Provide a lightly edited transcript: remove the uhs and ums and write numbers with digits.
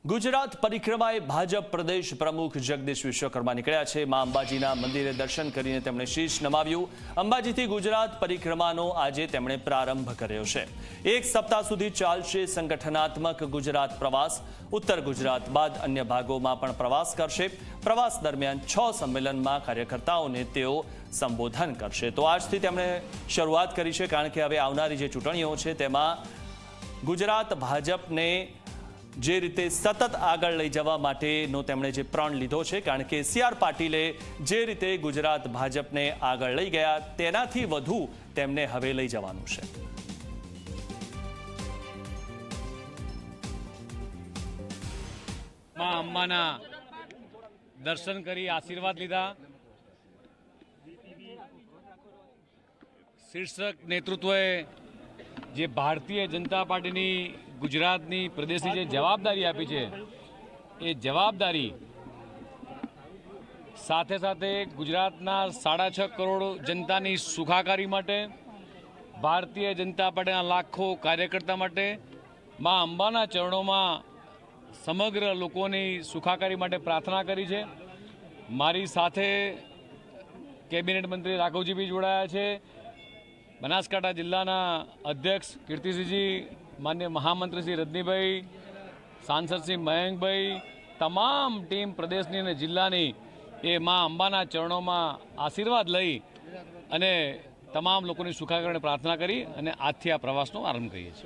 ગુજરાત પરિક્રમાએ ભાજપ પ્રદેશ પ્રમુખ જગદીશ વિશ્વકર્મા નીકળ્યા છે। માં અંબાજીના મંદિરે દર્શન કરીને તેમણે શીશ નમાવ્યું। અંબાજીથી ગુજરાત પરિક્રમાનો આજે તેમણે પ્રારંભ કર્યો છે। એક સપ્તાહ સુધી ચાલશે સંગઠનાત્મક ગુજરાત પ્રવાસ। ઉત્તર ગુજરાત બાદ અન્ય ભાગોમાં પણ પ્રવાસ કરશે। પ્રવાસ દરમિયાન 6 સંમેલનમાં કાર્યકર્તાઓને તેઓ સંબોધન કરશે। તો આજથી તેમણે શરૂઆત કરી છે, કારણ કે હવે આવનારી જે ચૂંટણીઓ છે તેમાં ગુજરાત ભાજપને જે રીતે સતત આગળ લઈ જવા માટેનો તેમણે જે પ્રણ લીધો છે, કારણ કે સી.આર. પાટીલે જે રીતે ગુજરાત ભાજપને આગળ લઈ ગયા તેનાથી વધુ તેમને હવે લઈ જવાનું છે। માં અંબાના દર્શન કરી આશીર્વાદ લીધા। શીર્ષક નેતૃત્વએ જે ભારતીય જનતા પાર્ટીની ગુજરાતની પ્રદેશની જે જવાબદારી આપી છે, એ જવાબદારી સાથે સાથે ગુજરાતના 6.5 કરોડ જનતાની સુખાકારી માટે, ભારતીય જનતા પાર્ટીના લાખો કાર્યકર્તા માટે માં અંબાના ચરણોમાં સમગ્ર લોકોની સુખાકારી માટે પ્રાર્થના કરી છે। મારી સાથે કેબિનેટ મંત્રી રાઘવજીભાઈ જોડાયા છે, બનાસકાંઠા જિલ્લાના અધ્યક્ષ કીર્તિસિંહજી, માન્ય મહામંત્રી શ્રી રજનીભાઈ, સાંસદ શ્રી મયંકભાઈ, તમામ ટીમ પ્રદેશની અને જિલ્લાની એ માં અંબાના ચરણોમાં આશીર્વાદ લઈ અને તમામ લોકોની સુખાકારીની પ્રાર્થના કરી અને આજથી આ પ્રવાસનો આરંભ કરીએ છીએ।